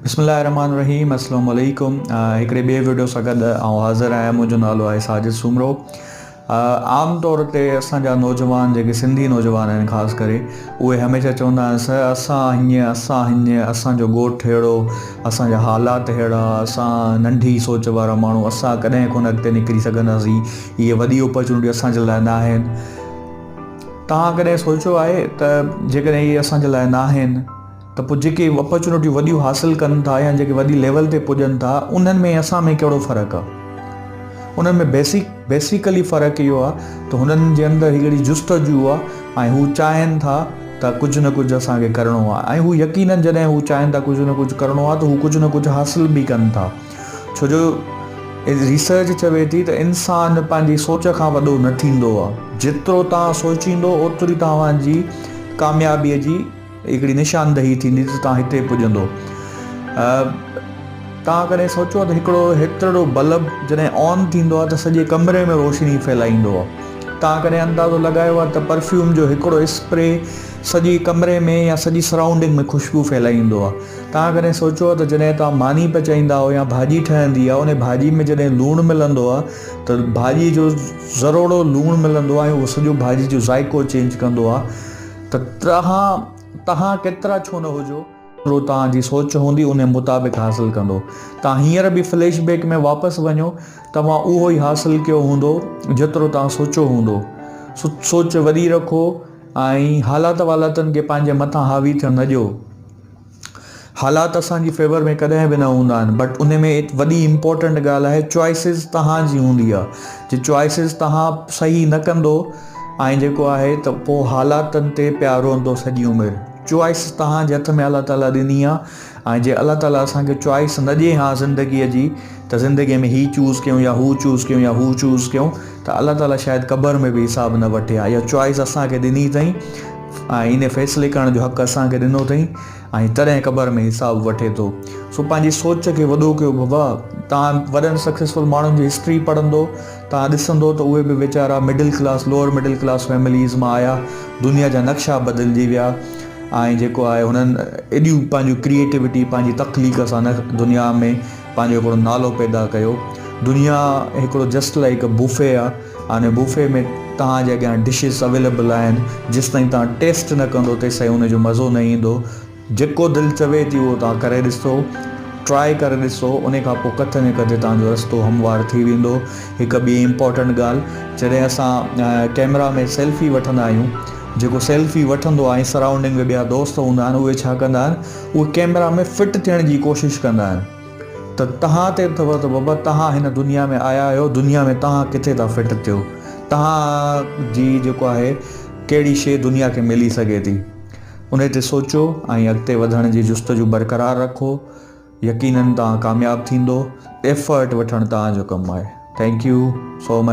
बिस्मिल्लाहिर्रहमानिर्रहीम अस्सलाम वालेकुम। हिकिड़े ॿिए वीडियो सां गॾु हाज़िर आहियां। मुंहिंजो नालो आहे साजिद सुमरो। आम तौर ते असांजा नौजवान जेके सिंधी नौजवान आहिनि ख़ासि करे उहे हमेशह चवंदा आहिनि सर असां हीअं असांजो ॻोठु अहिड़ो, असांजा हालात अहिड़ा, असां नंढी सोच वारा माण्हू, असां कॾहिं कोन अॻिते निकिरी सघंदासीं, इहे वॾी अपॉर्चुनिटी असांजे लाइ न आहिनि। तव्हां कॾहिं सोचियो आहे त जेकॾहिं इहे असांजे लाइ न आहिनि त पोइ जेके अपॉर्चुनिटियूं वॾियूं हासिलु कनि था या जेके वॾी लेवल ते पुॼनि था उन्हनि में असां में कहिड़ो फ़र्क़ु आहे? उन्हनि में बेसिकली फ़र्क़ु इहो आहे त हुननि जे अंदरि हिकिड़ी जुस्तजू आहे ऐं हू चाहिनि था त कुझु न कुझु असांखे करिणो आहे, ऐं हू यकीननि जॾहिं हू चाहिनि था कुझु न कुझु करिणो आहे त हू कुझु न कुझु हासिलु बि कनि था। छो जो रिसर्च चवे थी त इंसानु पंहिंजी सोच खां वॾो न थींदो आहे। जेतिरो तव्हां सोचींदो ओतिरी तव्हांजी कामयाबीअ जी हिकिड़ी निशानदही थींदी त तव्हां हिते पुॼंदो। तव्हां कॾहिं सोचो त हेतिरो बल्ब जॾहिं ऑन थींदो आहे त सॼे कमरे में रोशनी फैलाईंदो आहे। तव्हां कॾहिं अंदाज़ो लॻायो आहे त परफ्यूम जो हिकिड़ो स्प्रे सॼे कमरे में या सॼी सराउंडिंग में ख़ुशबू फैलाईंदो आहे। तव्हां कॾहिं सोचो आहे त जॾहिं तव्हां मानी पचाईंदा हो या भाॼी ठहंदी आहे, उन भाॼी में जॾहिं लूणु मिलंदो आहे त भाॼी जो ज़रोड़ो लूणु मिलंदो आहे ऐं उहो सॼो भाॼी जो ज़ाइको चेंज कंदो आहे। त तव्हां केतिरा छो न हुजो, तव्हांजी सोच हूंदी उन मुताबिक़ हासिलु कंदो। तव्हां हींअर बि फ्लैशबैक में वापसि वञो, तव्हां उहो ई हासिलु कयो हूंदो जेतिरो तव्हां सोचियो हूंदो। सोच वॾी रखो ऐं हालातनि खे पंहिंजे मथां हावी थियण न ॾियो। हालात असांजी फेवर में कॾहिं बि न हूंदा आहिनि, बट उन में वॾी इंपॉर्टेंट ॻाल्हि आहे चॉइसिस तव्हांजी हूंदी आहे। जे चॉइसिस तव्हां सही न कंदो ऐं जेको आहे त पोइ हालातनि ते प्यार रहंदो सॼी उमिरि। चॉइस तव्हांजे हथ में अलाह ताला ॾिनी आहे, ऐं जे अलाह ताला असांखे चॉइस न ॾिए हा ज़िंदगीअ जी त ज़िंदगीअ में ही चूज़ कयूं या हू चूज़ कयूं या हू चूज़ कयूं त अलाह ताला शायदि क़बर में बि हिसाब न वठे हा। इहा चॉइस असांखे ॾिनी अथई ऐं इन फ़ैसिले करण जो हक़ु असांखे ॾिनो अथई ऐं तॾहिं क़बर में हिसाब वठे थो। सो पंहिंजी सोच खे वॾो कयो बाबा। तव्हां वॾनि सक्सेसफुल माण्हुनि जी हिस्ट्री पढ़ंदो, तव्हां ॾिसंदो त उहे बि वीचारा middle class lower middle class families मां आया, दुनिया जा नक्शा बदिलजी विया ऐं जेको आहे हुननि एॾियूं पंहिंजूं क्रिएटिविटी पंहिंजी तख़लीक़ सां न दुनिया में पंहिंजो हिकिड़ो नालो पैदा कयो। दुनिया हिकिड़ो जस्ट लाइक बुफ़े आहे, हाणे बुफ़े में तव्हांजे अॻियां डिशिस अवेलेबल आहिनि, जेसिताईं तव्हां टेस्ट न कंदो तेसिताईं हुनजो मज़ो न ईंदो। जेको दिलि चवे थी उहो तव्हां करे ॾिसो, ट्राए करे ॾिसो, उन खां पोइ किथे न किथे तव्हांजो रस्तो हमवार थी वेंदो। हिकु ॿी इंपॉर्टेंट ॻाल्हि, जॾहिं असां कैमरा में सेल्फी वठंदा आहियूं, जेको सेल्फी वठंदो आहे ऐं सराउंडिंग में ॿिया दोस्त हूंदा आहिनि, उहे छा कंदा आहिनि, उहे कैमरा में फिट थियण जी कोशिशि कंदा आहिनि। त तव्हां ते अथव त बाबा तव्हां हिन दुनिया में आया आहियो, दुनिया में तव्हां किथे था फिट थियो, तव्हांजी जेको आहे कहिड़ी शइ दुनिया खे मिली सघे थी, उन ते सोचो ऐं अॻिते वधण जी जुस्तजू बरक़रार रखो। यकीननि तव्हां कामयाबु थींदो। एफर्ट वठणु तव्हांजो कमु आहे। Thank you so much.